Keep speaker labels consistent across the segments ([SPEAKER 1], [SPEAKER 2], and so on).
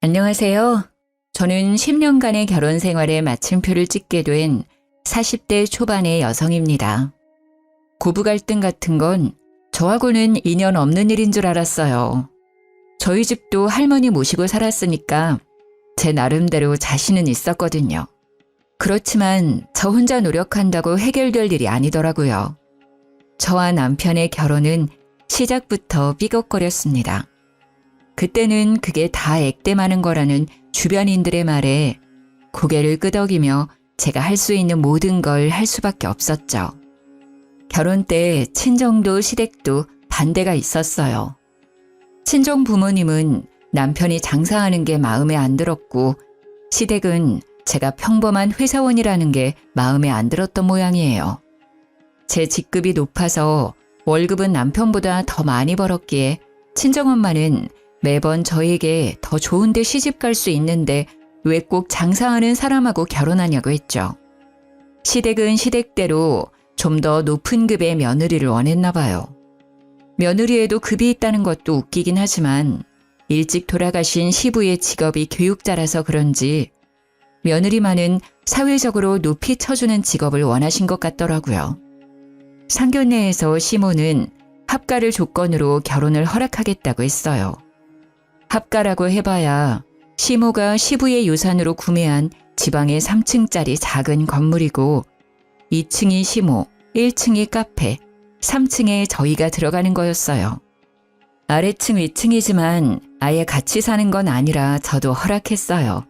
[SPEAKER 1] 안녕하세요. 저는 10년간의 결혼 생활에 마침표를 찍게 된 40대 초반의 여성입니다. 고부 갈등 같은 건 저하고는 인연 없는 일인 줄 알았어요. 저희 집도 할머니 모시고 살았으니까 제 나름대로 자신은 있었거든요. 그렇지만 저 혼자 노력한다고 해결될 일이 아니더라고요. 저와 남편의 결혼은 시작부터 삐걱거렸습니다. 그때는 그게 다 액땜하는 거라는 주변인들의 말에 고개를 끄덕이며 제가 할 수 있는 모든 걸 할 수밖에 없었죠. 결혼 때 친정도 시댁도 반대가 있었어요. 친정 부모님은 남편이 장사하는 게 마음에 안 들었고 시댁은 제가 평범한 회사원이라는 게 마음에 안 들었던 모양이에요. 제 직급이 높아서 월급은 남편보다 더 많이 벌었기에 친정엄마는 매번 저에게 더 좋은 데 시집 갈 수 있는데 왜 꼭 장사하는 사람하고 결혼하냐고 했죠. 시댁은 시댁대로 좀 더 높은 급의 며느리를 원했나 봐요. 며느리에도 급이 있다는 것도 웃기긴 하지만 일찍 돌아가신 시부의 직업이 교육자라서 그런지 며느리만은 사회적으로 높이 쳐주는 직업을 원하신 것 같더라고요. 상견례에서 시모는 합가를 조건으로 결혼을 허락하겠다고 했어요. 합가라고 해봐야 시모가 시부의 유산으로 구매한 지방의 3층짜리 작은 건물이고 2층이 시모, 1층이 카페, 3층에 저희가 들어가는 거였어요. 아래층 위층이지만 아예 같이 사는 건 아니라 저도 허락했어요.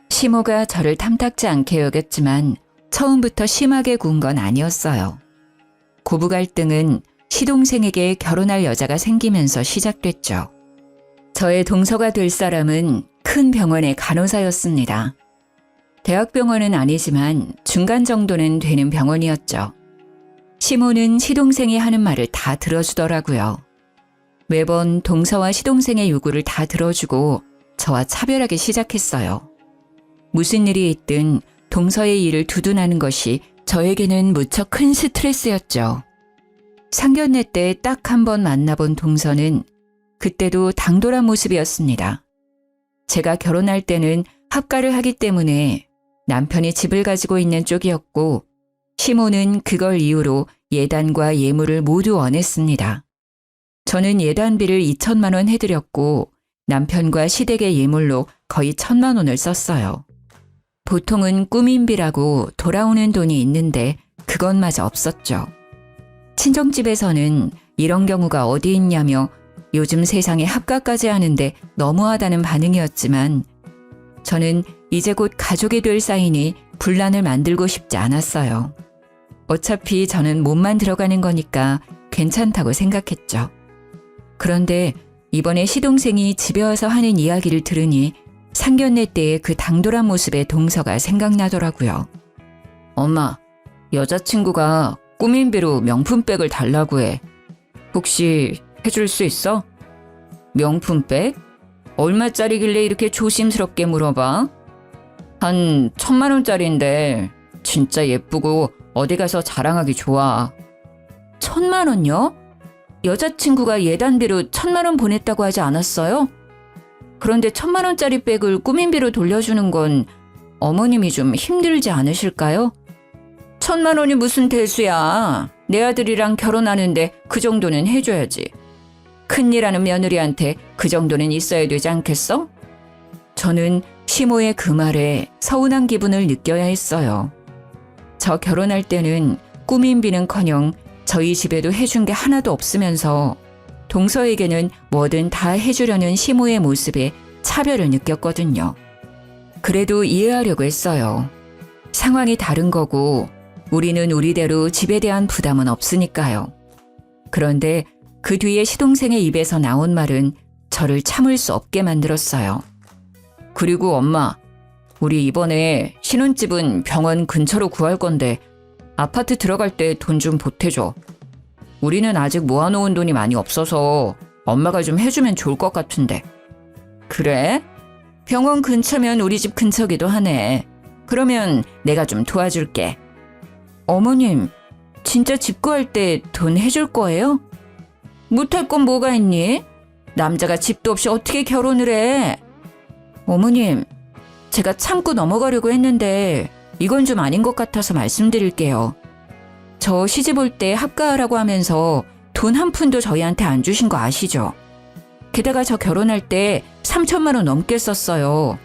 [SPEAKER 1] 시모가 저를 탐탁지 않게 여겼지만 처음부터 심하게 군 건 아니었어요. 고부 갈등은 시동생에게 결혼할 여자가 생기면서 시작됐죠. 저의 동서가 될 사람은 큰 병원의 간호사였습니다. 대학병원은 아니지만 중간 정도는 되는 병원이었죠. 시모는 시동생이 하는 말을 다 들어주더라고요. 매번 동서와 시동생의 요구를 다 들어주고 저와 차별하기 시작했어요. 무슨 일이 있든 동서의 일을 두둔하는 것이 저에게는 무척 큰 스트레스였죠. 상견례 때 딱 한 번 만나본 동서는 그때도 당돌한 모습이었습니다. 제가 결혼할 때는 합가를 하기 때문에 남편이 집을 가지고 있는 쪽이었고 시모는 그걸 이유로 예단과 예물을 모두 원했습니다. 저는 예단비를 2천만 원 해드렸고 남편과 시댁의 예물로 거의 1,000만 원을 썼어요. 보통은 꾸민비라고 돌아오는 돈이 있는데 그것마저 없었죠. 친정집에서는 이런 경우가 어디 있냐며 요즘 세상에 합가까지 하는데 너무하다는 반응이었지만 저는 이제 곧 가족이 될 사이니 분란을 만들고 싶지 않았어요. 어차피 저는 몸만 들어가는 거니까 괜찮다고 생각했죠. 그런데 이번에 시동생이 집에 와서 하는 이야기를 들으니 상견례 때의 그 당돌한 모습의 동서가 생각나더라고요. 엄마, 여자친구가 꾸민비로 명품백을 달라고 해. 혹시 해줄 수 있어? 명품백? 얼마짜리길래 이렇게 조심스럽게 물어봐? 한 1,000만 원짜리인데 진짜 예쁘고 어디 가서 자랑하기 좋아. 1,000만 원요? 여자친구가 예단비로 1,000만 원 보냈다고 하지 않았어요? 그런데 1,000만 원짜리 백을 꾸민비로 돌려주는 건 어머님이 좀 힘들지 않으실까요? 1,000만 원이 무슨 대수야. 내 아들이랑 결혼하는데 그 정도는 해줘야지. 큰일하는 며느리한테 그 정도는 있어야 되지 않겠어? 저는 시모의 그 말에 서운한 기분을 느껴야 했어요. 저 결혼할 때는 꾸민비는커녕 저희 집에도 해준 게 하나도 없으면서 동서에게는 뭐든 다 해주려는 시모의 모습에 차별을 느꼈거든요. 그래도 이해하려고 했어요. 상황이 다른 거고 우리는 우리대로 집에 대한 부담은 없으니까요. 그런데 그 뒤에 시동생의 입에서 나온 말은 저를 참을 수 없게 만들었어요. 그리고 엄마, 우리 이번에 신혼집은 병원 근처로 구할 건데 아파트 들어갈 때 돈 좀 보태줘. 우리는 아직 모아놓은 돈이 많이 없어서 엄마가 좀 해주면 좋을 것 같은데. 그래? 병원 근처면 우리 집 근처기도 하네. 그러면 내가 좀 도와줄게. 어머님, 진짜 집 구할 때 돈 해줄 거예요? 못할 건 뭐가 있니? 남자가 집도 없이 어떻게 결혼을 해? 어머님, 제가 참고 넘어가려고 했는데 이건 좀 아닌 것 같아서 말씀드릴게요. 저 시집 올 때 합가하라고 하면서 돈 한 푼도 저희한테 안 주신 거 아시죠? 게다가 저 결혼할 때 3천만 원 넘게 썼어요.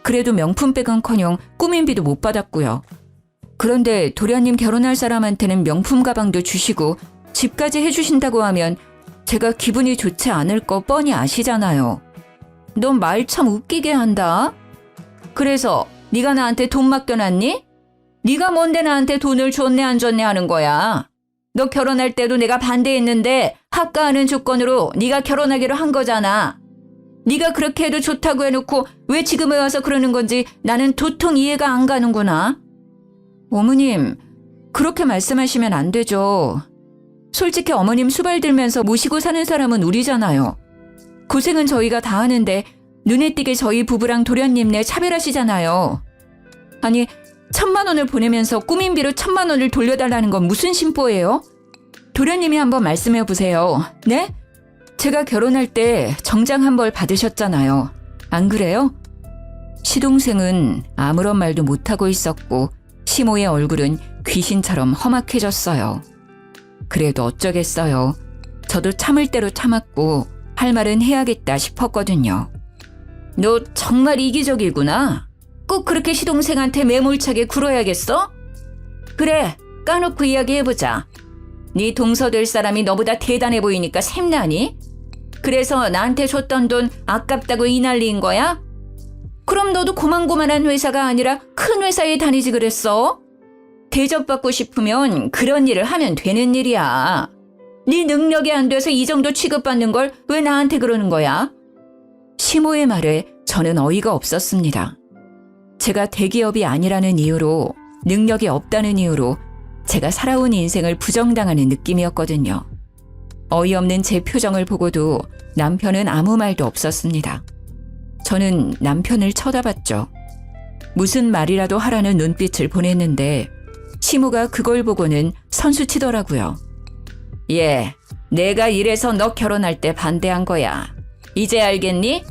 [SPEAKER 1] 그래도 명품백은커녕 꾸민비도 못 받았고요. 그런데 도련님 결혼할 사람한테는 명품 가방도 주시고 집까지 해주신다고 하면 제가 기분이 좋지 않을 거 뻔히 아시잖아요. 넌 말 참 웃기게 한다. 그래서 네가 나한테 돈 맡겨놨니? 네가 뭔데 나한테 돈을 줬네 안 줬네 하는 거야. 너 결혼할 때도 내가 반대했는데 합가하는 조건으로 네가 결혼하기로 한 거잖아. 네가 그렇게 해도 좋다고 해놓고 왜 지금에 와서 그러는 건지 나는 도통 이해가 안 가는구나. 어머님, 그렇게 말씀하시면 안 되죠. 솔직히 어머님 수발 들면서 모시고 사는 사람은 우리잖아요. 고생은 저희가 다 하는데 눈에 띄게 저희 부부랑 도련님네 차별하시잖아요. 아니, 1,000만 원을 보내면서 꾸민비로 1,000만 원을 돌려달라는 건 무슨 심보예요? 도련님이 한번 말씀해 보세요. 네? 제가 결혼할 때 정장 한 벌 받으셨잖아요. 안 그래요? 시동생은 아무런 말도 못하고 있었고 시모의 얼굴은 귀신처럼 험악해졌어요. 그래도 어쩌겠어요. 저도 참을 대로 참았고 할 말은 해야겠다 싶었거든요. 너 정말 이기적이구나. 꼭 그렇게 시동생한테 매몰차게 굴어야겠어? 그래, 까놓고 이야기해보자. 네 동서될 사람이 너보다 대단해 보이니까 샘나니? 그래서 나한테 줬던 돈 아깝다고 이 난리인 거야? 그럼 너도 고만고만한 회사가 아니라 큰 회사에 다니지 그랬어? 대접받고 싶으면 그런 일을 하면 되는 일이야. 네 능력이 안 돼서 이 정도 취급받는 걸 왜 나한테 그러는 거야? 시모의 말에 저는 어이가 없었습니다. 제가 대기업이 아니라는 이유로, 능력이 없다는 이유로 제가 살아온 인생을 부정당하는 느낌이었거든요. 어이없는 제 표정을 보고도 남편은 아무 말도 없었습니다. 저는 남편을 쳐다봤죠. 무슨 말이라도 하라는 눈빛을 보냈는데 시모가 그걸 보고는 선수치더라고요. 예, 내가 이래서 너 결혼할 때 반대한 거야. 이제 알겠니?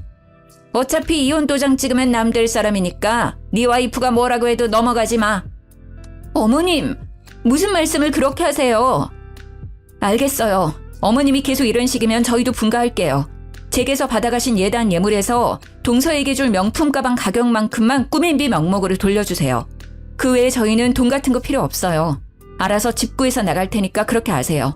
[SPEAKER 1] 어차피 이혼 도장 찍으면 남될 사람이니까 네 와이프가 뭐라고 해도 넘어가지 마. 어머님, 무슨 말씀을 그렇게 하세요? 알겠어요. 어머님이 계속 이런 식이면 저희도 분가할게요. 제게서 받아가신 예단 예물에서 동서에게 줄 명품 가방 가격만큼만 꾸민비 명목으로 돌려주세요. 그 외에 저희는 돈 같은 거 필요 없어요. 알아서 집 구해서 나갈 테니까 그렇게 하세요.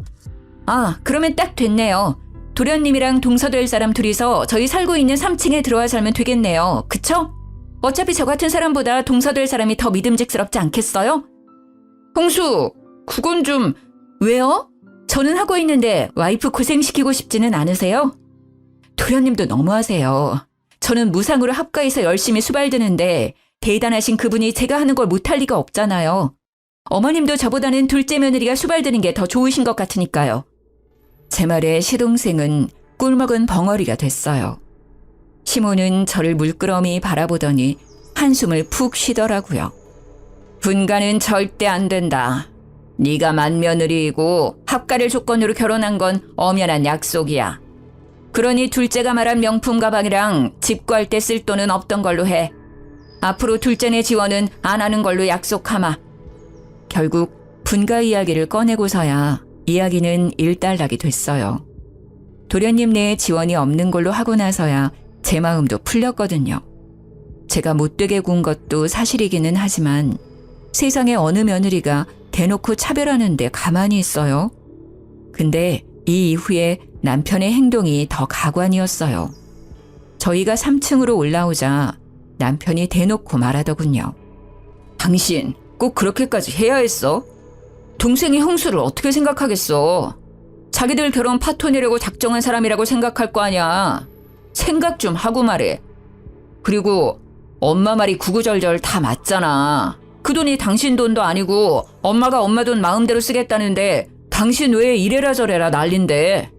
[SPEAKER 1] 아, 그러면 딱 됐네요. 도련님이랑 동서될 사람 둘이서 저희 살고 있는 3층에 들어와 살면 되겠네요. 그쵸? 어차피 저 같은 사람보다 동서될 사람이 더 믿음직스럽지 않겠어요? 홍수, 그건 좀... 왜요? 저는 하고 있는데 와이프 고생시키고 싶지는 않으세요? 도련님도 너무하세요. 저는 무상으로 합가해서 열심히 수발드는데 대단하신 그분이 제가 하는 걸 못할 리가 없잖아요. 어머님도 저보다는 둘째 며느리가 수발드는 게 더 좋으신 것 같으니까요. 제 말에 시동생은 꿀먹은 벙어리가 됐어요. 시모는 저를 물끄러미 바라보더니 한숨을 푹 쉬더라고요. 분가는 절대 안 된다. 네가 맏며느리이고 합가를 조건으로 결혼한 건 엄연한 약속이야. 그러니 둘째가 말한 명품 가방이랑 집 구할 때 쓸 돈은 없던 걸로 해. 앞으로 둘째네 지원은 안 하는 걸로 약속하마. 결국 분가 이야기를 꺼내고서야 이야기는 일단락이 됐어요. 도련님 내에 지원이 없는 걸로 하고 나서야 제 마음도 풀렸거든요. 제가 못되게 군 것도 사실이기는 하지만 세상에 어느 며느리가 대놓고 차별하는데 가만히 있어요? 근데 이 이후에 남편의 행동이 더 가관이었어요. 저희가 3층으로 올라오자 남편이 대놓고 말하더군요. 당신 꼭 그렇게까지 해야 했어? 동생이 형수를 어떻게 생각하겠어? 자기들 결혼 파토내려고 작정한 사람이라고 생각할 거 아니야. 생각 좀 하고 말해. 그리고 엄마 말이 구구절절 다 맞잖아. 그 돈이 당신 돈도 아니고 엄마가 엄마 돈 마음대로 쓰겠다는데 당신 왜 이래라 저래라 난린데.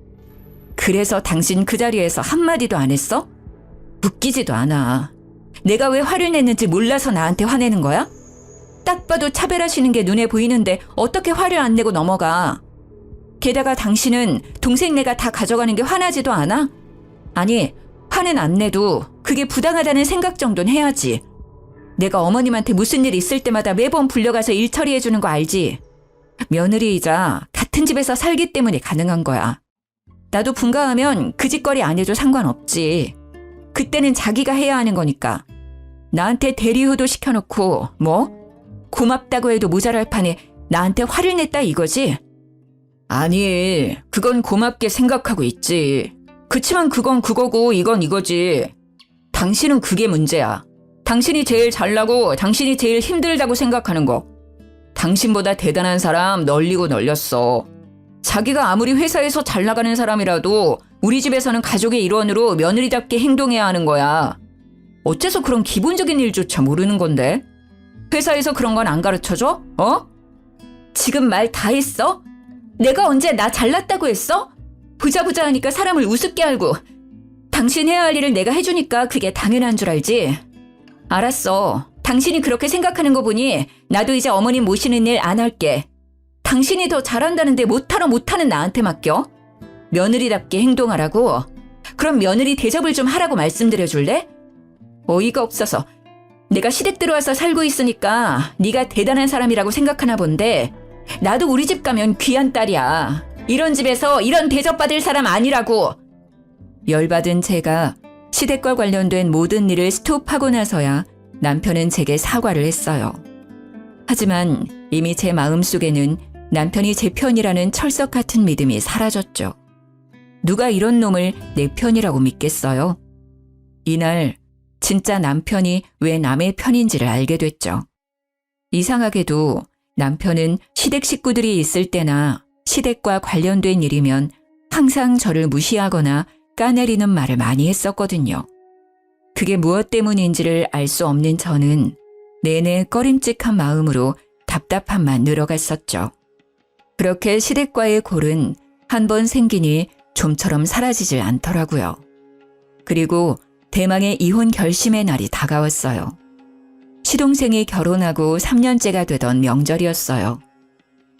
[SPEAKER 1] 그래서 당신 그 자리에서 한마디도 안 했어? 웃기지도 않아. 내가 왜 화를 냈는지 몰라서 나한테 화내는 거야? 딱 봐도 차별하시는 게 눈에 보이는데 어떻게 화를 안 내고 넘어가? 게다가 당신은 동생네가 다 가져가는 게 화나지도 않아? 아니, 화는 안 내도 그게 부당하다는 생각 정도는 해야지. 내가 어머님한테 무슨 일 있을 때마다 매번 불려가서 일 처리해주는 거 알지? 며느리이자 같은 집에서 살기 때문에 가능한 거야. 나도 분가하면 그 짓거리 안 해도 상관없지. 그때는 자기가 해야 하는 거니까. 나한테 대리효도 시켜놓고 뭐? 고맙다고 해도 모자랄 판에 나한테 화를 냈다 이거지? 아니, 그건 고맙게 생각하고 있지. 그치만 그건 그거고 이건 이거지. 당신은 그게 문제야. 당신이 제일 잘나고 당신이 제일 힘들다고 생각하는 거. 당신보다 대단한 사람 널리고 널렸어. 자기가 아무리 회사에서 잘 나가는 사람이라도 우리 집에서는 가족의 일원으로 며느리답게 행동해야 하는 거야. 어째서 그런 기본적인 일조차 모르는 건데? 회사에서 그런 건 안 가르쳐줘? 어? 지금 말 다 했어? 내가 언제 나 잘났다고 했어? 부자 하니까 사람을 우습게 알고 당신 해야 할 일을 내가 해주니까 그게 당연한 줄 알지? 알았어. 당신이 그렇게 생각하는 거 보니 나도 이제 어머님 모시는 일 안 할게. 당신이 더 잘한다는데 못하는 나한테 맡겨? 며느리답게 행동하라고? 그럼 며느리 대접을 좀 하라고 말씀드려줄래? 어이가 없어서. 내가 시댁 들어와서 살고 있으니까 네가 대단한 사람이라고 생각하나 본데 나도 우리 집 가면 귀한 딸이야. 이런 집에서 이런 대접받을 사람 아니라고. 열받은 제가 시댁과 관련된 모든 일을 스톱하고 나서야 남편은 제게 사과를 했어요. 하지만 이미 제 마음속에는 남편이 제 편이라는 철석 같은 믿음이 사라졌죠. 누가 이런 놈을 내 편이라고 믿겠어요? 이날 진짜 남편이 왜 남의 편인지를 알게 됐죠. 이상하게도 남편은 시댁 식구들이 있을 때나 시댁과 관련된 일이면 항상 저를 무시하거나 까내리는 말을 많이 했었거든요. 그게 무엇 때문인지를 알 수 없는 저는 내내 꺼림칙한 마음으로 답답함만 늘어갔었죠. 그렇게 시댁과의 골은 한 번 생기니 좀처럼 사라지질 않더라고요. 그리고 대망의 이혼 결심의 날이 다가왔어요. 시동생이 결혼하고 3년째가 되던 명절이었어요.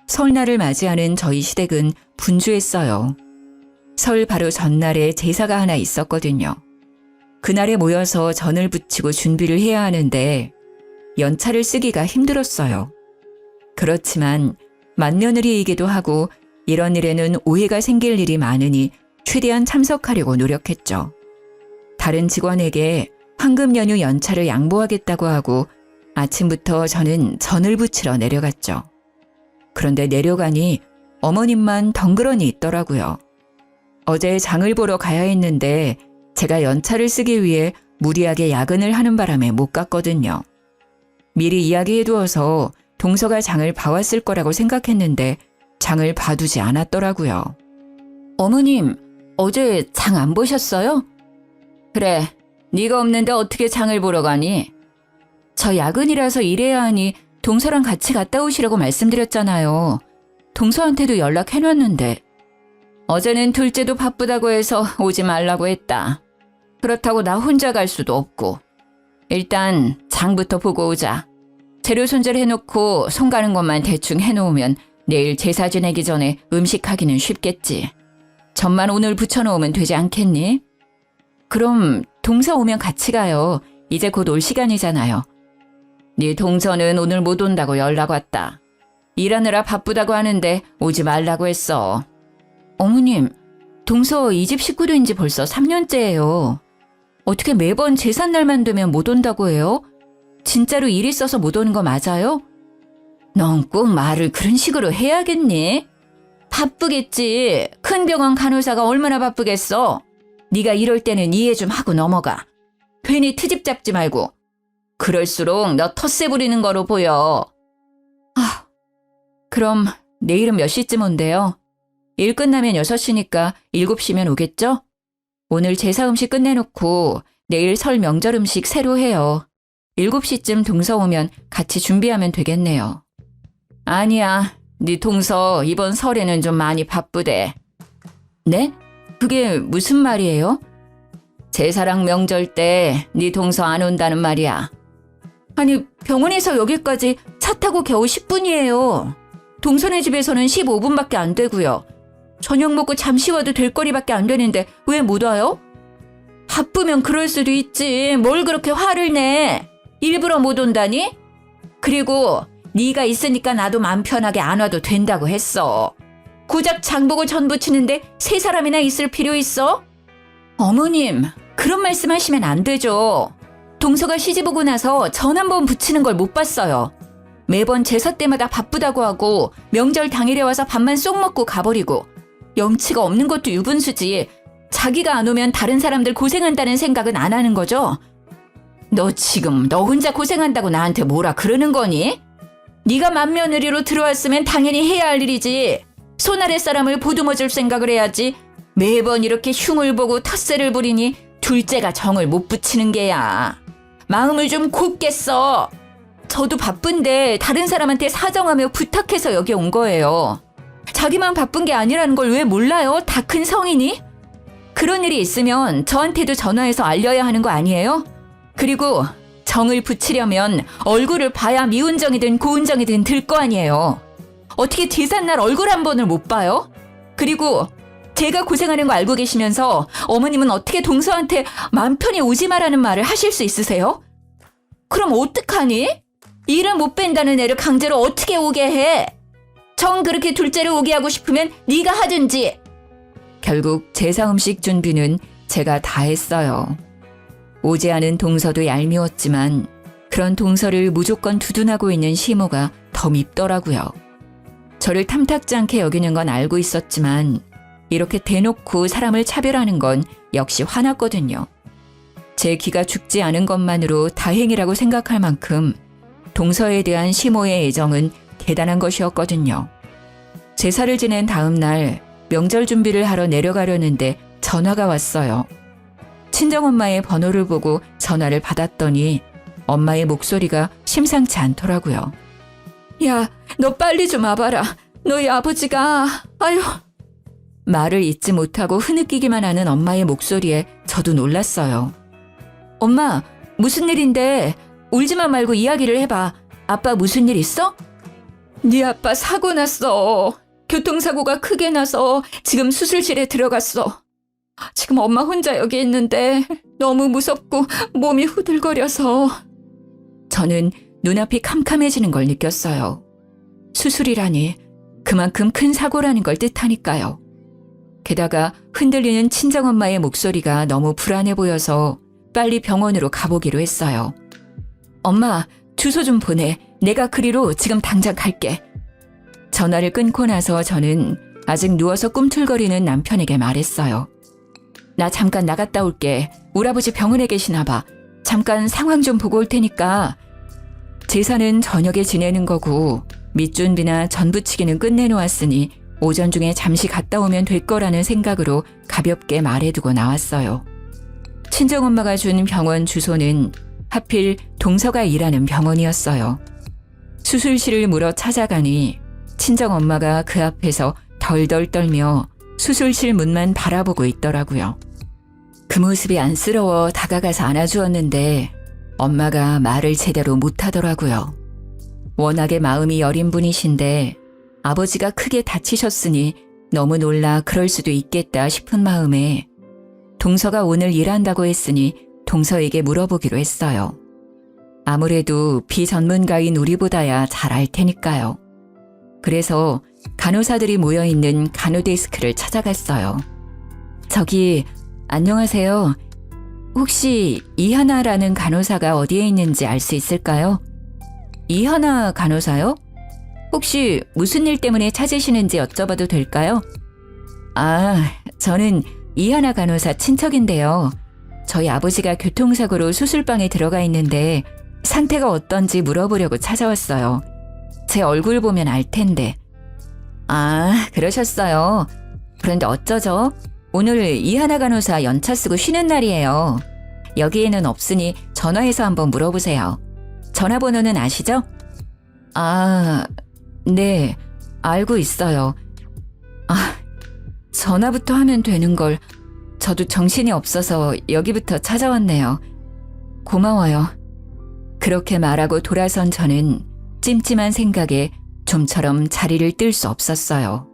[SPEAKER 1] 설날을 맞이하는 저희 시댁은 분주했어요. 설 바로 전날에 제사가 하나 있었거든요. 그날에 모여서 전을 부치고 준비를 해야 하는데 연차를 쓰기가 힘들었어요. 그렇지만 맏며느리이기도 하고 이런 일에는 오해가 생길 일이 많으니 최대한 참석하려고 노력했죠. 다른 직원에게 황금 연휴 연차를 양보하겠다고 하고 아침부터 저는 전을 부치러 내려갔죠. 그런데 내려가니 어머님만 덩그러니 있더라고요. 어제 장을 보러 가야 했는데 제가 연차를 쓰기 위해 무리하게 야근을 하는 바람에 못 갔거든요. 미리 이야기해두어서 동서가 장을 봐왔을 거라고 생각했는데 장을 봐두지 않았더라고요. 어머님, 어제 장 안 보셨어요? 그래, 네가 없는데 어떻게 장을 보러 가니? 저 야근이라서 일해야 하니 동서랑 같이 갔다 오시라고 말씀드렸잖아요. 동서한테도 연락해놨는데. 어제는 둘째도 바쁘다고 해서 오지 말라고 했다. 그렇다고 나 혼자 갈 수도 없고. 일단 장부터 보고 오자. 재료 손질해놓고 손 가는 것만 대충 해놓으면 내일 제사 지내기 전에 음식하기는 쉽겠지. 전만 오늘 붙여놓으면 되지 않겠니? 그럼 동서 오면 같이 가요. 이제 곧 올 시간이잖아요. 네 동서는 오늘 못 온다고 연락 왔다. 일하느라 바쁘다고 하는데 오지 말라고 했어. 어머님, 동서 이 집 식구 된 지 벌써 3년째예요. 어떻게 매번 제삿날만 되면 못 온다고 해요? 진짜로 일 있어서 못 오는 거 맞아요? 넌 꼭 말을 그런 식으로 해야겠니? 바쁘겠지. 큰 병원 간호사가 얼마나 바쁘겠어. 네가 이럴 때는 이해 좀 하고 넘어가. 괜히 트집 잡지 말고. 그럴수록 너 텃세 부리는 거로 보여. 아, 그럼 내일은 몇 시쯤 온대요? 일 끝나면 6시니까 7시면 오겠죠? 오늘 제사 음식 끝내놓고 내일 설 명절 음식 새로 해요. 7시쯤 동서 오면 같이 준비하면 되겠네요. 아니야, 네 동서 이번 설에는 좀 많이 바쁘대. 네? 그게 무슨 말이에요? 제사랑 명절 때 네 동서 안 온다는 말이야. 아니, 병원에서 여기까지 차 타고 겨우 10분이에요. 동서네 집에서는 15분밖에 안 되고요. 저녁 먹고 잠시 와도 될 거리밖에 안 되는데 왜 못 와요? 바쁘면 그럴 수도 있지. 뭘 그렇게 화를 내? 일부러 못 온다니? 그리고 네가 있으니까 나도 맘 편하게 안 와도 된다고 했어. 고작 장복을 전 부치는데 세 사람이나 있을 필요 있어? 어머님, 그런 말씀하시면 안 되죠. 동서가 시집 오고 나서 전 한 번 붙이는 걸 못 봤어요. 매번 제사 때마다 바쁘다고 하고 명절 당일에 와서 밥만 쏙 먹고 가버리고 염치가 없는 것도 유분수지. 자기가 안 오면 다른 사람들 고생한다는 생각은 안 하는 거죠? 너 지금 너 혼자 고생한다고 나한테 뭐라 그러는 거니? 네가 맏며느리로 들어왔으면 당연히 해야 할 일이지. 손아래 사람을 보듬어줄 생각을 해야지. 매번 이렇게 흉을 보고 텃세를 부리니 둘째가 정을 못 붙이는 게야. 마음을 좀 곱게 써. 저도 바쁜데 다른 사람한테 사정하며 부탁해서 여기 온 거예요. 자기만 바쁜 게 아니라는 걸 왜 몰라요? 다 큰 성인이? 그런 일이 있으면 저한테도 전화해서 알려야 하는 거 아니에요? 그리고 정을 붙이려면 얼굴을 봐야 미운 정이든 고운 정이든 들 거 아니에요. 어떻게 제삿날 얼굴 한 번을 못 봐요? 그리고 제가 고생하는 거 알고 계시면서 어머님은 어떻게 동서한테 마음 편히 오지 마라는 말을 하실 수 있으세요? 그럼 어떡하니? 일을 못 뺀다는 애를 강제로 어떻게 오게 해? 정 그렇게 둘째를 오게 하고 싶으면 네가 하든지. 결국 제사 음식 준비는 제가 다 했어요. 오지 않은 동서도 얄미웠지만 그런 동서를 무조건 두둔하고 있는 시모가 더 밉더라고요. 저를 탐탁지 않게 여기는 건 알고 있었지만 이렇게 대놓고 사람을 차별하는 건 역시 화났거든요. 제 기가 죽지 않은 것만으로 다행이라고 생각할 만큼 동서에 대한 시모의 애정은 대단한 것이었거든요. 제사를 지낸 다음 날 명절 준비를 하러 내려가려는데 전화가 왔어요. 친정엄마의 번호를 보고 전화를 받았더니 엄마의 목소리가 심상치 않더라고요. 야, 너 빨리 좀 와봐라. 너희 아버지가... 아유... 말을 잇지 못하고 흐느끼기만 하는 엄마의 목소리에 저도 놀랐어요. 엄마, 무슨 일인데? 울지만 말고 이야기를 해봐. 아빠 무슨 일 있어? 네 아빠 사고 났어. 교통사고가 크게 나서 지금 수술실에 들어갔어. 지금 엄마 혼자 여기 있는데 너무 무섭고 몸이 후들거려서. 저는 눈앞이 캄캄해지는 걸 느꼈어요. 수술이라니 그만큼 큰 사고라는 걸 뜻하니까요. 게다가 흔들리는 친정엄마의 목소리가 너무 불안해 보여서 빨리 병원으로 가보기로 했어요. 엄마, 주소 좀 보내. 내가 그리로 지금 당장 갈게. 전화를 끊고 나서 저는 아직 누워서 꿈틀거리는 남편에게 말했어요. 나 잠깐 나갔다 올게. 우리 아버지 병원에 계시나 봐. 잠깐 상황 좀 보고 올 테니까. 제사는 저녁에 지내는 거고 밑준비나 전부치기는 끝내놓았으니 오전 중에 잠시 갔다 오면 될 거라는 생각으로 가볍게 말해두고 나왔어요. 친정엄마가 준 병원 주소는 하필 동서가 일하는 병원이었어요. 수술실을 물어 찾아가니 친정엄마가 그 앞에서 덜덜 떨며 수술실 문만 바라보고 있더라고요. 그 모습이 안쓰러워 다가가서 안아주었는데 엄마가 말을 제대로 못하더라고요. 워낙에 마음이 여린 분이신데 아버지가 크게 다치셨으니 너무 놀라 그럴 수도 있겠다 싶은 마음에 동서가 오늘 일한다고 했으니 동서에게 물어보기로 했어요. 아무래도 비전문가인 우리보다야 잘 알 테니까요. 그래서 간호사들이 모여있는 간호데스크를 찾아갔어요. 저기, 안녕하세요. 혹시 이하나라는 간호사가 어디에 있는지 알 수 있을까요? 이하나 간호사요? 혹시 무슨 일 때문에 찾으시는지 여쭤봐도 될까요? 아, 저는 이하나 간호사 친척인데요. 저희 아버지가 교통사고로 수술방에 들어가 있는데 상태가 어떤지 물어보려고 찾아왔어요. 제 얼굴 보면 알 텐데. 아, 그러셨어요. 그런데 어쩌죠? 오늘 이하나 간호사 연차 쓰고 쉬는 날이에요. 여기에는 없으니 전화해서 한번 물어보세요. 전화번호는 아시죠? 아, 네, 알고 있어요. 아, 전화부터 하면 되는 걸. 저도 정신이 없어서 여기부터 찾아왔네요. 고마워요. 그렇게 말하고 돌아선 저는 찜찜한 생각에 좀처럼 자리를 뜰 수 없었어요.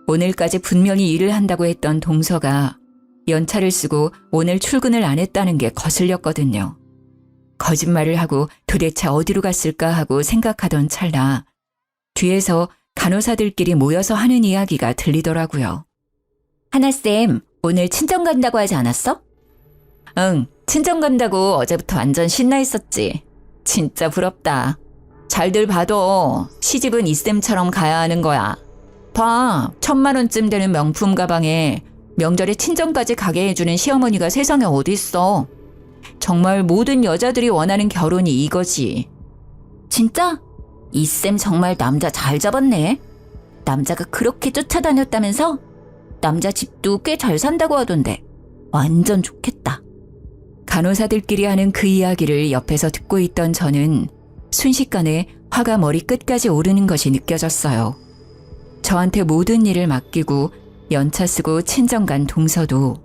[SPEAKER 1] 오늘까지 분명히 일을 한다고 했던 동서가 연차를 쓰고 오늘 출근을 안 했다는 게 거슬렸거든요. 거짓말을 하고 도대체 어디로 갔을까 하고 생각하던 찰나 뒤에서 간호사들끼리 모여서 하는 이야기가 들리더라고요. 하나쌤, 오늘 친정 간다고 하지 않았어? 응, 친정 간다고 어제부터 완전 신나 있었지. 진짜 부럽다. 잘들 봐도 시집은 이쌤처럼 가야 하는 거야. 봐, 1,000만 원쯤 되는 명품 가방에 명절에 친정까지 가게 해주는 시어머니가 세상에 어딨어. 정말 모든 여자들이 원하는 결혼이 이거지. 진짜? 이쌤 정말 남자 잘 잡았네. 남자가 그렇게 쫓아다녔다면서? 남자 집도 꽤 잘 산다고 하던데. 완전 좋겠다. 간호사들끼리 하는 그 이야기를 옆에서 듣고 있던 저는 순식간에 화가 머리 끝까지 오르는 것이 느껴졌어요. 저한테 모든 일을 맡기고 연차 쓰고 친정 간 동서도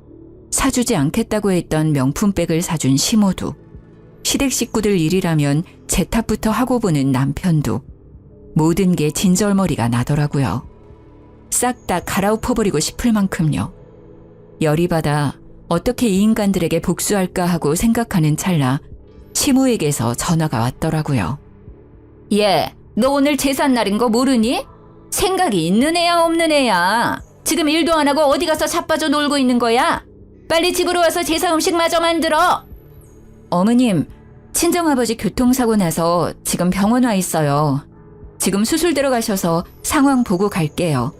[SPEAKER 1] 사주지 않겠다고 했던 명품백을 사준 시모도 시댁 식구들 일이라면 제 탓부터 하고 보는 남편도 모든 게 진절머리가 나더라고요. 싹 다 갈아엎어버리고 싶을 만큼요. 열이 받아 어떻게 이 인간들에게 복수할까 하고 생각하는 찰나 시모에게서 전화가 왔더라고요. 얘, 너 오늘 제삿날인 거 모르니? 생각이 있는 애야 없는 애야? 지금 일도 안 하고 어디 가서 자빠져 놀고 있는 거야? 빨리 집으로 와서 제사 음식 마저 만들어. 어머님, 친정아버지 교통사고 나서 지금 병원 와 있어요. 지금 수술 들어가셔서 상황 보고 갈게요.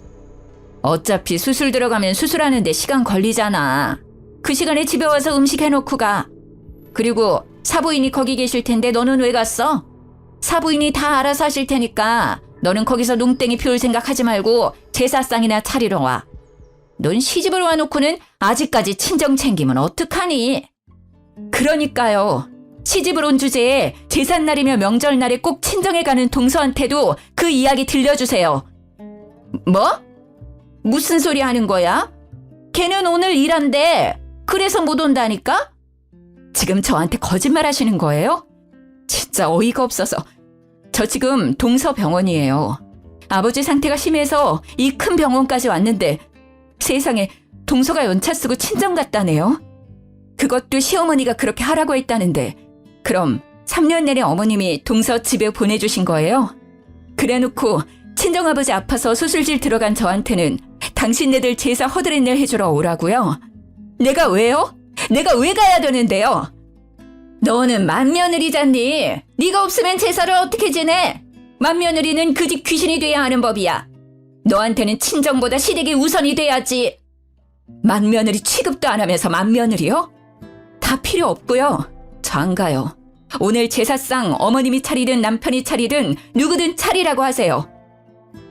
[SPEAKER 1] 어차피 수술 들어가면 수술하는데 시간 걸리잖아. 그 시간에 집에 와서 음식 해놓고 가. 그리고 사부인이 거기 계실 텐데 너는 왜 갔어? 사부인이 다 알아서 하실 테니까 너는 거기서 농땡이 피울 생각하지 말고 제사상이나 차리러 와. 넌 시집을 와놓고는 아직까지 친정 챙기면 어떡하니? 그러니까요. 시집을 온 주제에 제삿날이며 명절날에 꼭 친정에 가는 동서한테도 그 이야기 들려주세요. 뭐? 무슨 소리 하는 거야? 걔는 오늘 일한대. 그래서 못 온다니까? 지금 저한테 거짓말 하시는 거예요? 진짜 어이가 없어서. 저 지금 동서병원이에요. 아버지 상태가 심해서 이 큰 병원까지 왔는데 세상에 동서가 연차 쓰고 친정 갔다네요. 그것도 시어머니가 그렇게 하라고 했다는데 그럼 3년 내내 어머님이 동서 집에 보내주신 거예요? 그래놓고 친정아버지 아파서 수술실 들어간 저한테는 당신네들 제사 허드렛일 해주러 오라고요? 내가 왜요? 내가 왜 가야 되는데요? 너는 맏며느리잖니. 네가 없으면 제사를 어떻게 지내? 맏며느리는 그 집 귀신이 돼야 하는 법이야. 너한테는 친정보다 시댁이 우선이 돼야지. 맏며느리 취급도 안 하면서 맏며느리요? 다 필요 없고요. 저 안 가요. 오늘 제사상 어머님이 차리든 남편이 차리든 누구든 차리라고 하세요.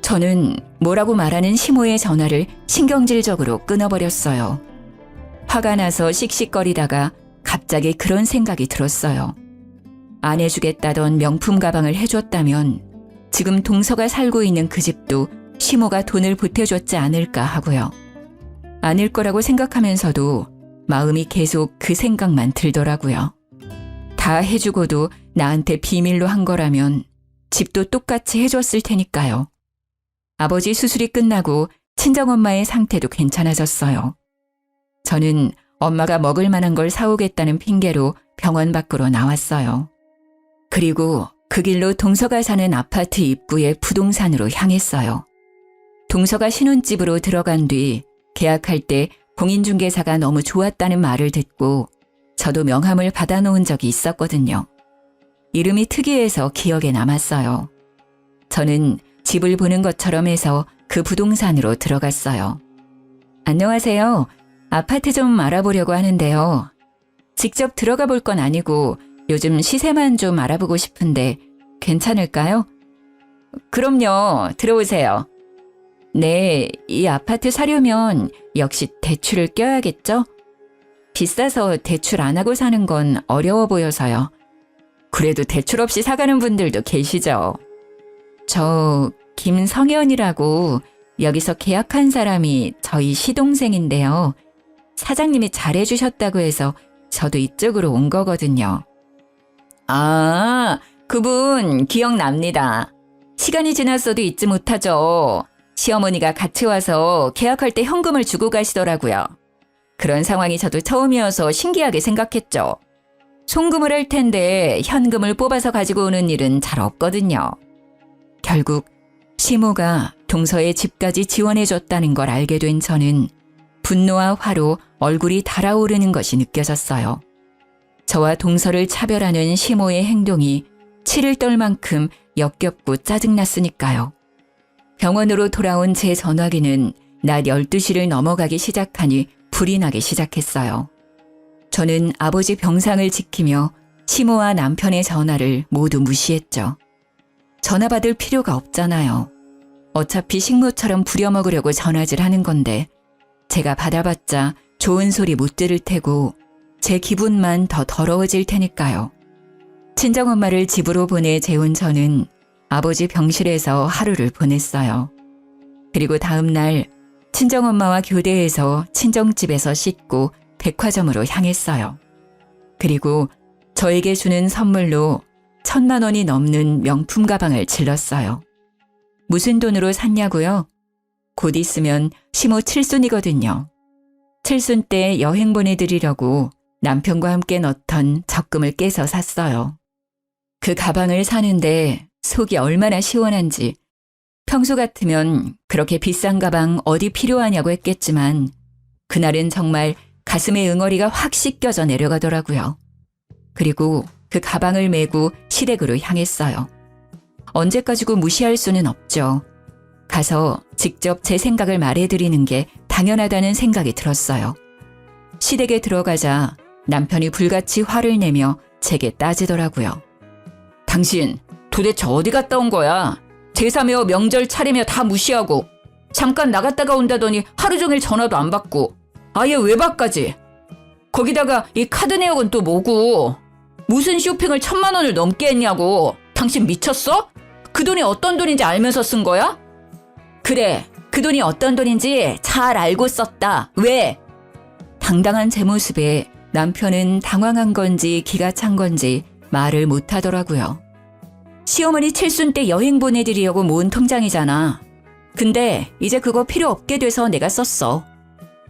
[SPEAKER 1] 저는 뭐라고 말하는 시모의 전화를 신경질적으로 끊어버렸어요. 화가 나서 씩씩거리다가 갑자기 그런 생각이 들었어요. 안 해주겠다던 명품 가방을 해줬다면 지금 동서가 살고 있는 그 집도 시모가 돈을 보태줬지 않을까 하고요. 아닐 거라고 생각하면서도 마음이 계속 그 생각만 들더라고요. 다 해주고도 나한테 비밀로 한 거라면 집도 똑같이 해줬을 테니까요. 아버지 수술이 끝나고 친정엄마의 상태도 괜찮아졌어요. 저는 엄마가 먹을 만한 걸 사오겠다는 핑계로 병원 밖으로 나왔어요. 그리고 그 길로 동서가 사는 아파트 입구의 부동산으로 향했어요. 동서가 신혼집으로 들어간 뒤 계약할 때 공인중개사가 너무 좋았다는 말을 듣고 저도 명함을 받아놓은 적이 있었거든요. 이름이 특이해서 기억에 남았어요. 저는 집을 보는 것처럼 해서 그 부동산으로 들어갔어요. 안녕하세요. 아파트 좀 알아보려고 하는데요. 직접 들어가 볼 건 아니고 요즘 시세만 좀 알아보고 싶은데 괜찮을까요? 그럼요. 들어오세요. 네, 이 아파트 사려면 역시 대출을 껴야겠죠? 비싸서 대출 안 하고 사는 건 어려워 보여서요. 그래도 대출 없이 사가는 분들도 계시죠. 저 김성현이라고 여기서 계약한 사람이 저희 시동생인데요. 사장님이 잘해주셨다고 해서 저도 이쪽으로 온 거거든요. 아, 그분 기억납니다. 시간이 지났어도 잊지 못하죠. 시어머니가 같이 와서 계약할 때 현금을 주고 가시더라고요. 그런 상황이 저도 처음이어서 신기하게 생각했죠. 송금을 할 텐데 현금을 뽑아서 가지고 오는 일은 잘 없거든요. 결국 시모가 동서의 집까지 지원해줬다는 걸 알게 된 저는 분노와 화로 얼굴이 달아오르는 것이 느껴졌어요. 저와 동서를 차별하는 시모의 행동이 치를 떨 만큼 역겹고 짜증났으니까요. 병원으로 돌아온 제 전화기는 낮 12시를 넘어가기 시작하니 불이 나기 시작했어요. 저는 아버지 병상을 지키며 시모와 남편의 전화를 모두 무시했죠. 전화 받을 필요가 없잖아요. 어차피 식모처럼 부려먹으려고 전화질 하는 건데 제가 받아봤자 좋은 소리 못 들을 테고 제 기분만 더 더러워질 테니까요. 친정엄마를 집으로 보내 재운 저는 아버지 병실에서 하루를 보냈어요. 그리고 다음 날 친정엄마와 교대해서 친정집에서 씻고 백화점으로 향했어요. 그리고 저에게 주는 선물로 1,000만 원이 넘는 명품 가방을 질렀어요. 무슨 돈으로 샀냐고요? 곧 있으면 시모 칠순이거든요. 칠순 때 여행 보내드리려고 남편과 함께 넣던 적금을 깨서 샀어요. 그 가방을 사는데 속이 얼마나 시원한지 평소 같으면 그렇게 비싼 가방 어디 필요하냐고 했겠지만 그날은 정말 가슴에 응어리가 확 씻겨져 내려가더라고요. 그리고 그 가방을 메고 시댁으로 향했어요. 언제까지고 무시할 수는 없죠. 가서 직접 제 생각을 말해드리는 게 당연하다는 생각이 들었어요. 시댁에 들어가자 남편이 불같이 화를 내며 제게 따지더라고요. 당신 도대체 어디 갔다 온 거야? 제사며 명절 차리며 다 무시하고 잠깐 나갔다가 온다더니 하루 종일 전화도 안 받고 아예 외박까지. 거기다가 이 카드 내역은 또 뭐고 무슨 쇼핑을 1,000만 원을 넘게 했냐고. 당신 미쳤어? 그 돈이 어떤 돈인지 알면서 쓴 거야? 그래, 그 돈이 어떤 돈인지 잘 알고 썼다. 왜? 당당한 제 모습에 남편은 당황한 건지 기가 찬 건지 말을 못 하더라고요. 시어머니 칠순 때 여행 보내드리려고 모은 통장이잖아. 근데 이제 그거 필요 없게 돼서 내가 썼어.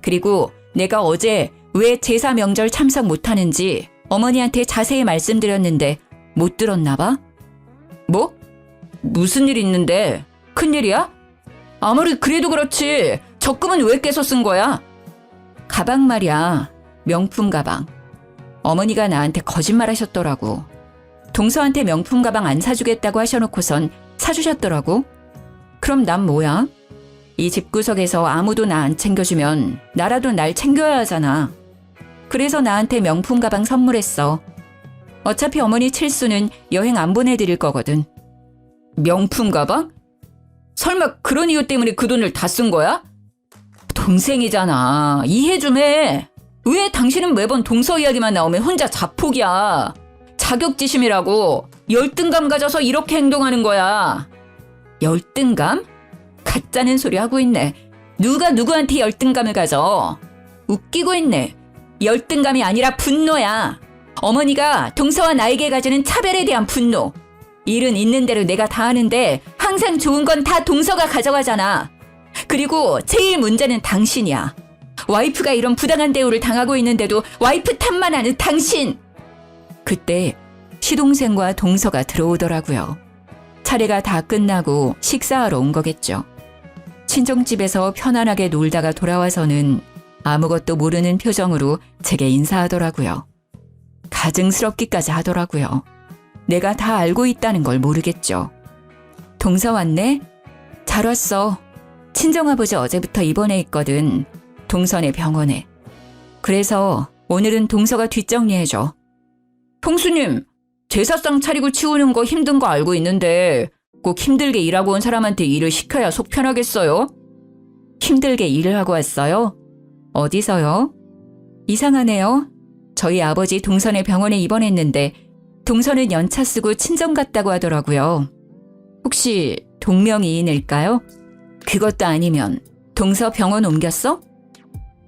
[SPEAKER 1] 그리고 내가 어제 왜 제사 명절 참석 못하는지 어머니한테 자세히 말씀드렸는데 못 들었나 봐? 뭐? 무슨 일 있는데? 큰일이야? 아무리 그래도 그렇지 적금은 왜 깨서 쓴 거야? 가방 말이야. 명품 가방. 어머니가 나한테 거짓말 하셨더라고. 동서한테 명품 가방 안 사주겠다고 하셔놓고선 사주셨더라고. 그럼 난 뭐야? 이 집구석에서 아무도 나 안 챙겨주면 나라도 날 챙겨야 하잖아. 그래서 나한테 명품 가방 선물했어. 어차피 어머니 칠수는 여행 안 보내드릴 거거든. 명품 가방? 설마 그런 이유 때문에 그 돈을 다 쓴 거야? 동생이잖아. 이해 좀 해. 왜 당신은 매번 동서 이야기만 나오면 혼자 자폭이야. 자격지심이라고. 열등감 가져서 이렇게 행동하는 거야. 열등감? 가짜는 소리 하고 있네. 누가 누구한테 열등감을 가져? 웃기고 있네. 열등감이 아니라 분노야. 어머니가 동서와 나에게 가지는 차별에 대한 분노. 일은 있는 대로 내가 다 하는데 항상 좋은 건 다 동서가 가져가잖아. 그리고 제일 문제는 당신이야. 와이프가 이런 부당한 대우를 당하고 있는데도 와이프 탓만 하는 당신. 그때 시동생과 동서가 들어오더라고요. 차례가 다 끝나고 식사하러 온 거겠죠. 친정집에서 편안하게 놀다가 돌아와서는 아무것도 모르는 표정으로 제게 인사하더라고요. 가증스럽기까지 하더라고요. 내가 다 알고 있다는 걸 모르겠죠. 동서 왔네? 잘 왔어. 친정아버지 어제부터 입원해 있거든. 동선의 병원에. 그래서 오늘은 동서가 뒷정리해줘. 형수님, 제사상 차리고 치우는 거 힘든 거 알고 있는데 꼭 힘들게 일하고 온 사람한테 일을 시켜야 속 편하겠어요? 힘들게 일을 하고 왔어요? 어디서요? 이상하네요. 저희 아버지 동선의 병원에 입원했는데 동선은 연차 쓰고 친정 갔다고 하더라고요. 혹시 동명이인일까요? 그것도 아니면 동서 병원 옮겼어?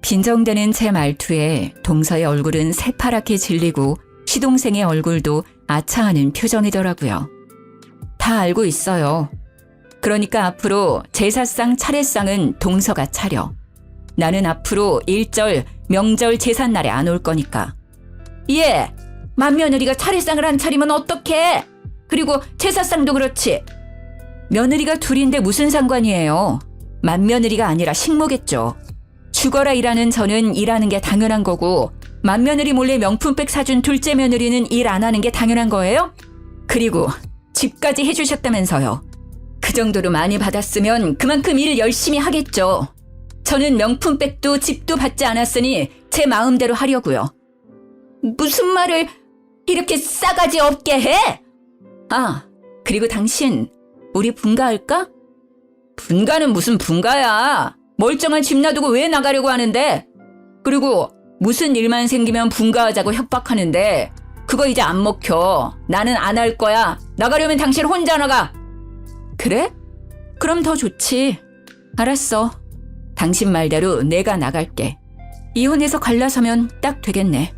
[SPEAKER 1] 빈정대는 제 말투에 동서의 얼굴은 새파랗게 질리고 시동생의 얼굴도 아차하는 표정이더라고요. 다 알고 있어요. 그러니까 앞으로 제사상 차례상은 동서가 차려. 나는 앞으로 일절 명절 제삿날에 안 올 거니까. 예, 맏며느리가 차례상을 안 차리면 어떡해? 그리고 제사상도 그렇지. 며느리가 둘인데 무슨 상관이에요. 맏며느리가 아니라 식모겠죠. 죽어라 일하는 저는 일하는 게 당연한 거고 맏며느리 몰래 명품백 사준 둘째 며느리는 일 안 하는 게 당연한 거예요? 그리고 집까지 해주셨다면서요. 그 정도로 많이 받았으면 그만큼 일 열심히 하겠죠. 저는 명품백도 집도 받지 않았으니 제 마음대로 하려고요. 무슨 말을 이렇게 싸가지 없게 해? 아, 그리고 당신 우리 분가할까? 분가는 무슨 분가야. 멀쩡한 집 놔두고 왜 나가려고 하는데? 그리고 무슨 일만 생기면 분가하자고 협박하는데 그거 이제 안 먹혀. 나는 안 할 거야. 나가려면 당신 혼자 나가. 그래? 그럼 더 좋지. 알았어. 당신 말대로 내가 나갈게. 이혼해서 갈라서면 딱 되겠네.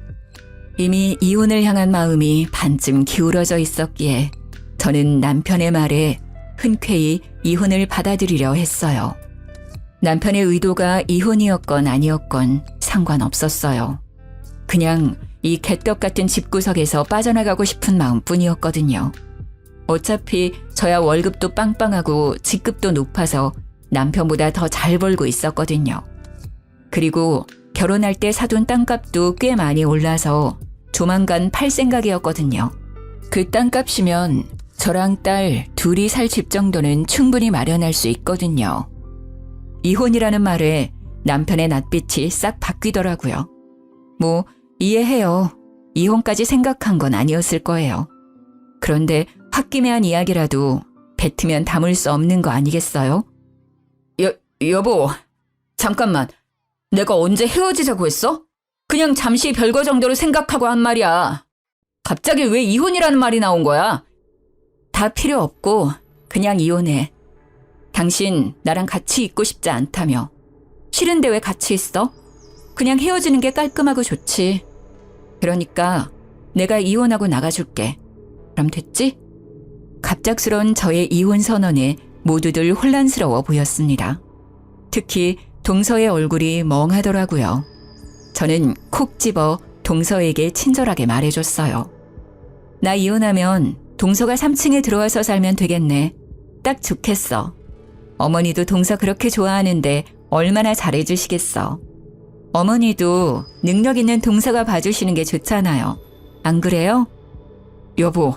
[SPEAKER 1] 이미 이혼을 향한 마음이 반쯤 기울어져 있었기에 저는 남편의 말에 흔쾌히 이혼을 받아들이려 했어요. 남편의 의도가 이혼이었건 아니었건 상관없었어요. 그냥 이 개떡 같은 집구석에서 빠져나가고 싶은 마음뿐이었거든요. 어차피 저야 월급도 빵빵하고 직급도 높아서 남편보다 더 잘 벌고 있었거든요. 그리고 결혼할 때 사둔 땅값도 꽤 많이 올라서 조만간 팔 생각이었거든요. 그 땅값이면 저랑 딸 둘이 살 집 정도는 충분히 마련할 수 있거든요. 이혼이라는 말에 남편의 낯빛이 싹 바뀌더라고요. 뭐 이해해요. 이혼까지 생각한 건 아니었을 거예요. 그런데 홧김에한 이야기라도 뱉으면 담을 수 없는 거 아니겠어요? 여보, 잠깐만. 내가 언제 헤어지자고 했어? 그냥 잠시 별거 정도로 생각하고 한 말이야. 갑자기 왜 이혼이라는 말이 나온 거야? 다 필요 없고 그냥 이혼해. 당신 나랑 같이 있고 싶지 않다며. 싫은데 왜 같이 있어? 그냥 헤어지는 게 깔끔하고 좋지. 그러니까 내가 이혼하고 나가줄게. 그럼 됐지? 갑작스러운 저의 이혼 선언에 모두들 혼란스러워 보였습니다. 특히 동서의 얼굴이 멍하더라고요. 저는 콕 집어 동서에게 친절하게 말해줬어요. 나 이혼하면 동서가 3층에 들어와서 살면 되겠네. 딱 좋겠어. 어머니도 동서 그렇게 좋아하는데 얼마나 잘해주시겠어. 어머니도 능력 있는 동서가 봐주시는 게 좋잖아요. 안 그래요? 여보,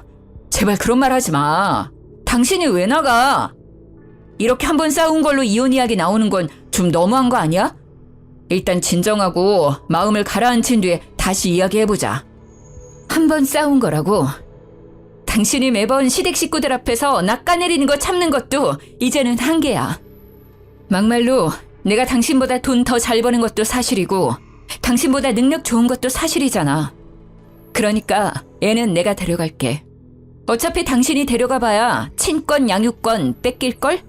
[SPEAKER 1] 제발 그런 말 하지 마. 당신이 왜 나가? 이렇게 한번 싸운 걸로 이혼 이야기 나오는 건 좀 너무한 거 아니야? 일단 진정하고 마음을 가라앉힌 뒤에 다시 이야기해보자. 한번 싸운 거라고? 당신이 매번 시댁 식구들 앞에서 낚아내리는 거 참는 것도 이제는 한계야. 막말로 내가 당신보다 돈 더 잘 버는 것도 사실이고 당신보다 능력 좋은 것도 사실이잖아. 그러니까 애는 내가 데려갈게. 어차피 당신이 데려가봐야 친권 양육권 뺏길걸?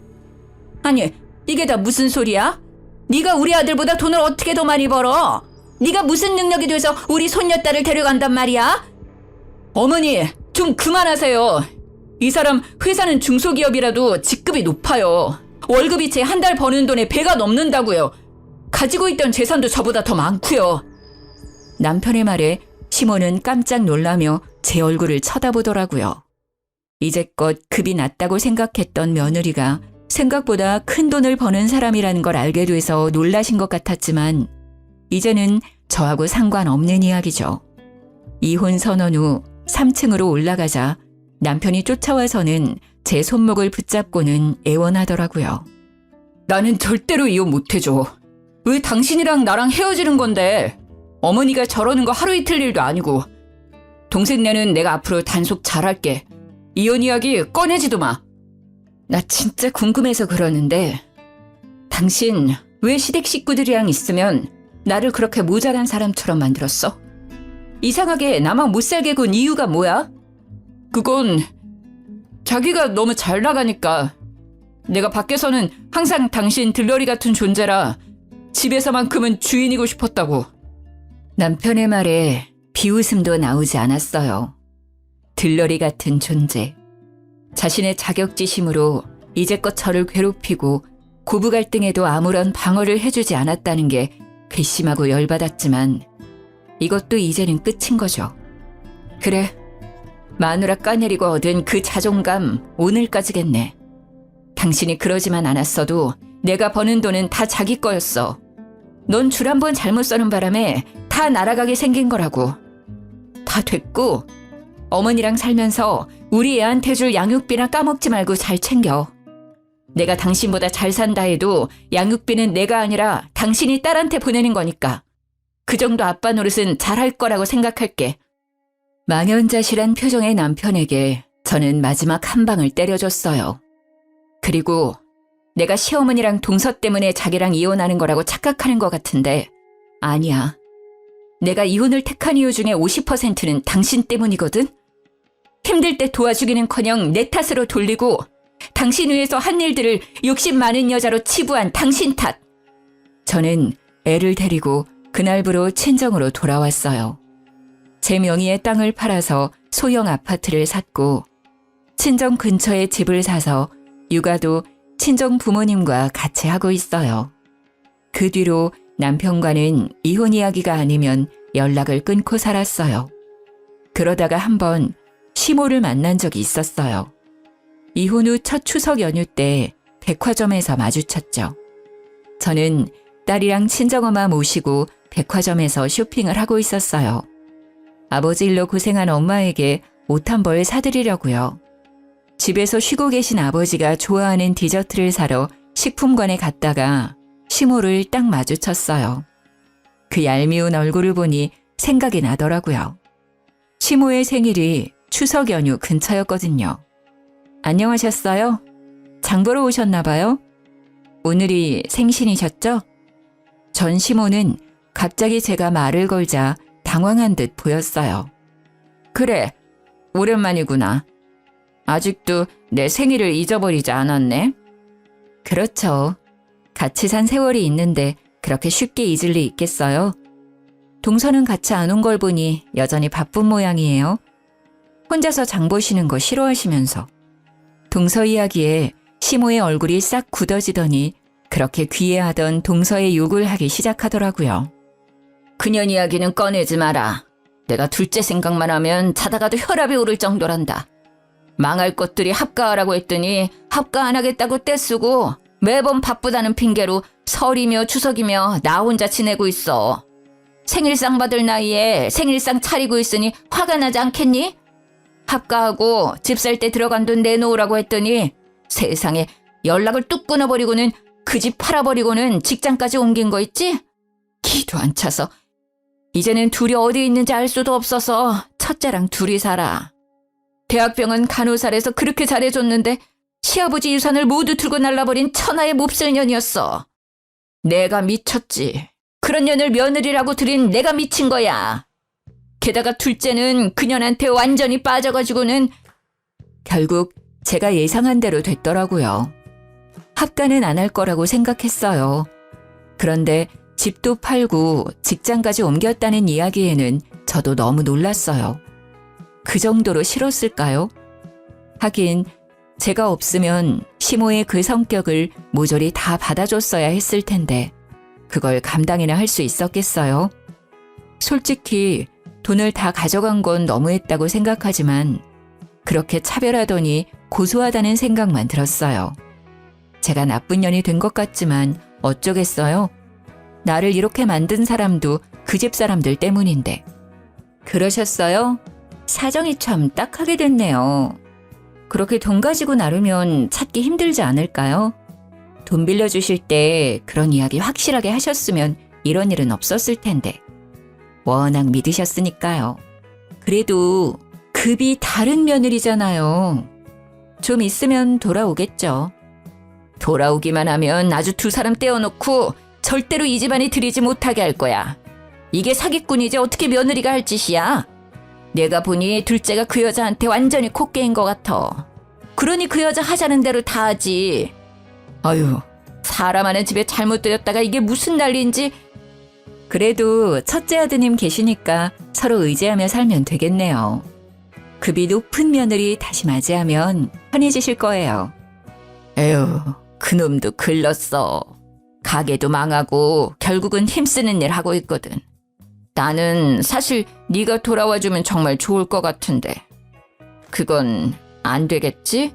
[SPEAKER 1] 아니, 이게 다 무슨 소리야? 네가 우리 아들보다 돈을 어떻게 더 많이 벌어? 네가 무슨 능력이 돼서 우리 손녀딸을 데려간단 말이야? 어머니, 좀 그만하세요. 이 사람 회사는 중소기업이라도 직급이 높아요. 월급이 제 한 달 버는 돈에 배가 넘는다고요. 가지고 있던 재산도 저보다 더 많고요. 남편의 말에 시모는 깜짝 놀라며 제 얼굴을 쳐다보더라고요. 이제껏 급이 낮다고 생각했던 며느리가 생각보다 큰 돈을 버는 사람이라는 걸 알게 돼서 놀라신 것 같았지만 이제는 저하고 상관없는 이야기죠. 이혼 선언 후 3층으로 올라가자 남편이 쫓아와서는 제 손목을 붙잡고는 애원하더라고요. 나는 절대로 이혼 못해줘. 왜 당신이랑 나랑 헤어지는 건데? 어머니가 저러는 거 하루 이틀 일도 아니고. 동생네는 내가 앞으로 단속 잘할게. 이혼 이야기 꺼내지도 마. 나 진짜 궁금해서 그러는데 당신 왜 시댁 식구들이랑 있으면 나를 그렇게 모자란 사람처럼 만들었어? 이상하게 나만 못 살게 군 이유가 뭐야? 그건 자기가 너무 잘 나가니까. 내가 밖에서는 항상 당신 들러리 같은 존재라 집에서만큼은 주인이고 싶었다고. 남편의 말에 비웃음도 나오지 않았어요. 들러리 같은 존재. 자신의 자격지심으로 이제껏 저를 괴롭히고 고부 갈등에도 아무런 방어를 해주지 않았다는 게 괘씸하고 열받았지만 이것도 이제는 끝인 거죠. 그래, 마누라 까내리고 얻은 그 자존감 오늘까지겠네. 당신이 그러지만 않았어도 내가 버는 돈은 다 자기 거였어. 넌 줄 한 번 잘못 서는 바람에 다 날아가게 생긴 거라고. 다 됐고 어머니랑 살면서 우리 애한테 줄 양육비나 까먹지 말고 잘 챙겨. 내가 당신보다 잘 산다 해도 양육비는 내가 아니라 당신이 딸한테 보내는 거니까. 그 정도 아빠 노릇은 잘할 거라고 생각할게. 망연자실한 표정의 남편에게 저는 마지막 한 방을 때려줬어요. 그리고 내가 시어머니랑 동서 때문에 자기랑 이혼하는 거라고 착각하는 것 같은데 아니야. 내가 이혼을 택한 이유 중에 50%는 당신 때문이거든? 힘들 때 도와주기는커녕 내 탓으로 돌리고 당신 위해서 한 일들을 욕심 많은 여자로 치부한 당신 탓. 저는 애를 데리고 그날부로 친정으로 돌아왔어요. 제 명의의 땅을 팔아서 소형 아파트를 샀고 친정 근처에 집을 사서 육아도 친정 부모님과 같이 하고 있어요. 그 뒤로 남편과는 이혼 이야기가 아니면 연락을 끊고 살았어요. 그러다가 한번 시모를 만난 적이 있었어요. 이혼 후 첫 추석 연휴 때 백화점에서 마주쳤죠. 저는 딸이랑 친정엄마 모시고 백화점에서 쇼핑을 하고 있었어요. 아버지 일로 고생한 엄마에게 옷 한 벌 사드리려고요. 집에서 쉬고 계신 아버지가 좋아하는 디저트를 사러 식품관에 갔다가 시모를 딱 마주쳤어요. 그 얄미운 얼굴을 보니 생각이 나더라고요. 시모의 생일이 추석 연휴 근처였거든요. 안녕하셨어요? 장 보러 오셨나 봐요? 오늘이 생신이셨죠? 전 시모는 갑자기 제가 말을 걸자 당황한 듯 보였어요. 그래, 오랜만이구나. 아직도 내 생일을 잊어버리지 않았네. 그렇죠. 같이 산 세월이 있는데 그렇게 쉽게 잊을 리 있겠어요? 동서는 같이 안 온 걸 보니 여전히 바쁜 모양이에요. 혼자서 장 보시는 거 싫어하시면서. 동서 이야기에 시모의 얼굴이 싹 굳어지더니 그렇게 귀해하던 동서의 욕을 하기 시작하더라고요. 그년 이야기는 꺼내지 마라. 내가 둘째 생각만 하면 자다가도 혈압이 오를 정도란다. 망할 것들이 합가하라고 했더니 합가 안 하겠다고 떼쓰고 매번 바쁘다는 핑계로 설이며 추석이며 나 혼자 지내고 있어. 생일상 받을 나이에 생일상 차리고 있으니 화가 나지 않겠니? 합가하고 집 살 때 들어간 돈 내놓으라고 했더니 세상에 연락을 뚝 끊어버리고는 그 집 팔아버리고는 직장까지 옮긴 거 있지? 기도 안 차서 이제는 둘이 어디 있는지 알 수도 없어서 첫째랑 둘이 살아. 대학병원 간호사래서 그렇게 잘해줬는데 시아버지 유산을 모두 들고 날라버린 천하의 몹쓸 년이었어. 내가 미쳤지. 그런 년을 며느리라고 들인 내가 미친 거야. 게다가 둘째는 그년한테 완전히 빠져가지고는 결국 제가 예상한 대로 됐더라고요. 합가는 안 할 거라고 생각했어요. 그런데 집도 팔고 직장까지 옮겼다는 이야기에는 저도 너무 놀랐어요. 그 정도로 싫었을까요? 하긴 제가 없으면 시모의 그 성격을 모조리 다 받아줬어야 했을 텐데 그걸 감당이나 할 수 있었겠어요? 솔직히 돈을 다 가져간 건 너무했다고 생각하지만 그렇게 차별하더니 고소하다는 생각만 들었어요. 제가 나쁜 년이 된 것 같지만 어쩌겠어요? 나를 이렇게 만든 사람도 그 집 사람들 때문인데. 그러셨어요? 사정이 참 딱하게 됐네요. 그렇게 돈 가지고 나르면 찾기 힘들지 않을까요? 돈 빌려주실 때 그런 이야기 확실하게 하셨으면 이런 일은 없었을 텐데. 워낙 믿으셨으니까요. 그래도 급이 다른 며느리잖아요. 좀 있으면 돌아오겠죠. 돌아오기만 하면 아주 두 사람 떼어놓고 절대로 이 집안이 들이지 못하게 할 거야. 이게 사기꾼이지 어떻게 며느리가 할 짓이야. 내가 보니 둘째가 그 여자한테 완전히 코 깨인 것 같아. 그러니 그 여자 하자는 대로 다 하지. 아유, 사람 하는 집에 잘못 들였다가 이게 무슨 난리인지. 그래도 첫째 아드님 계시니까 서로 의지하며 살면 되겠네요. 급이 높은 며느리 다시 맞이하면 편해지실 거예요. 에휴, 그놈도 글렀어. 가게도 망하고 결국은 힘쓰는 일 하고 있거든. 나는 사실 네가 돌아와주면 정말 좋을 것 같은데. 그건 안 되겠지?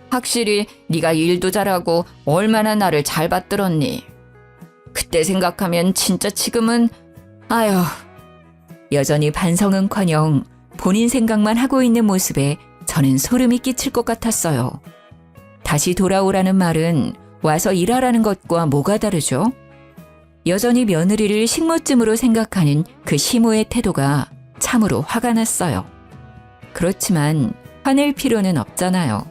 [SPEAKER 1] 확실히 네가 일도 잘하고 얼마나 나를 잘 받들었니. 그때 생각하면 진짜 지금은 아휴. 여전히 반성은커녕 본인 생각만 하고 있는 모습에 저는 소름이 끼칠 것 같았어요. 다시 돌아오라는 말은 와서 일하라는 것과 뭐가 다르죠? 여전히 며느리를 식모쯤으로 생각하는 그 시모의 태도가 참으로 화가 났어요. 그렇지만 화낼 필요는 없잖아요.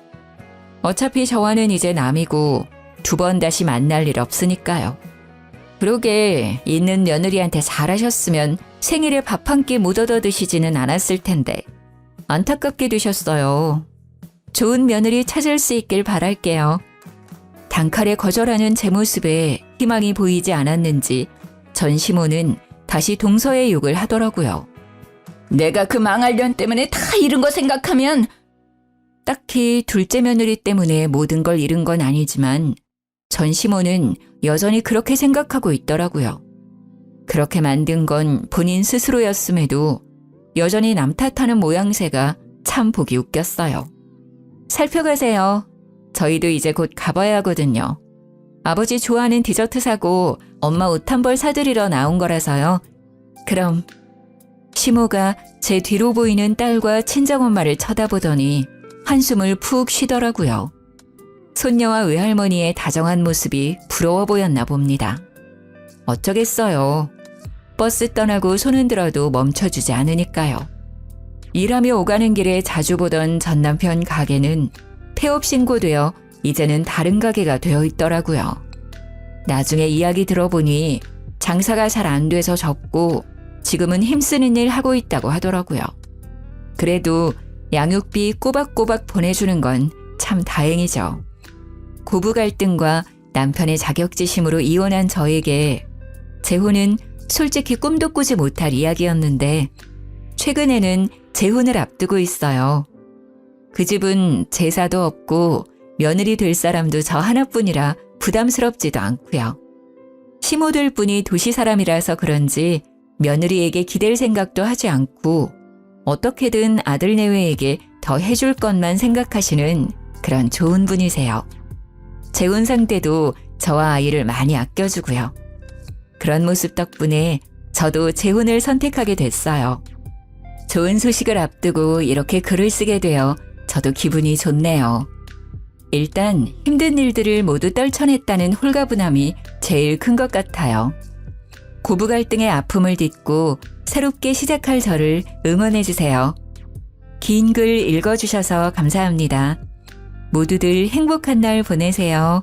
[SPEAKER 1] 어차피 저와는 이제 남이고 2번 다시 만날 일 없으니까요. 그러게 있는 며느리한테 잘하셨으면 생일에 밥 한 끼 못 얻어 드시지는 않았을 텐데 안타깝게 되셨어요. 좋은 며느리 찾을 수 있길 바랄게요. 단칼에 거절하는 제 모습에 희망이 보이지 않았는지 전 시모는 다시 동서의 욕을 하더라고요. 내가 그 망할 년 때문에 다 잃은 거 생각하면 딱히 둘째 며느리 때문에 모든 걸 잃은 건 아니지만 전 시모는 여전히 그렇게 생각하고 있더라고요. 그렇게 만든 건 본인 스스로였음에도 여전히 남 탓하는 모양새가 참 보기 웃겼어요. 살펴가세요. 저희도 이제 곧 가봐야 하거든요. 아버지 좋아하는 디저트 사고 엄마 옷 한 벌 사드리러 나온 거라서요. 그럼. 시모가 제 뒤로 보이는 딸과 친정엄마를 쳐다보더니 한숨을 푹 쉬더라고요. 손녀와 외할머니의 다정한 모습이 부러워 보였나 봅니다. 어쩌겠어요. 버스 떠나고 손은 들어도 멈춰주지 않으니까요. 일하며 오가는 길에 자주 보던 전 남편 가게는 폐업 신고되어 이제는 다른 가게가 되어 있더라고요. 나중에 이야기 들어보니 장사가 잘 안 돼서 접고 지금은 힘쓰는 일 하고 있다고 하더라고요. 그래도 양육비 꼬박꼬박 보내주는 건 참 다행이죠. 고부 갈등과 남편의 자격지심으로 이혼한 저에게 재혼은 솔직히 꿈도 꾸지 못할 이야기였는데 최근에는 재혼을 앞두고 있어요. 그 집은 제사도 없고 며느리 될 사람도 저 하나뿐이라 부담스럽지도 않고요. 시모들 뿐이 도시 사람이라서 그런지 며느리에게 기댈 생각도 하지 않고 어떻게든 아들 내외에게 더 해줄 것만 생각하시는 그런 좋은 분이세요. 재혼 상태도 저와 아이를 많이 아껴주고요. 그런 모습 덕분에 저도 재혼을 선택하게 됐어요. 좋은 소식을 앞두고 이렇게 글을 쓰게 되어 저도 기분이 좋네요. 일단 힘든 일들을 모두 떨쳐냈다는 홀가분함이 제일 큰 것 같아요. 고부 갈등의 아픔을 딛고 새롭게 시작할 저를 응원해주세요. 긴 글 읽어주셔서 감사합니다. 모두들 행복한 날 보내세요.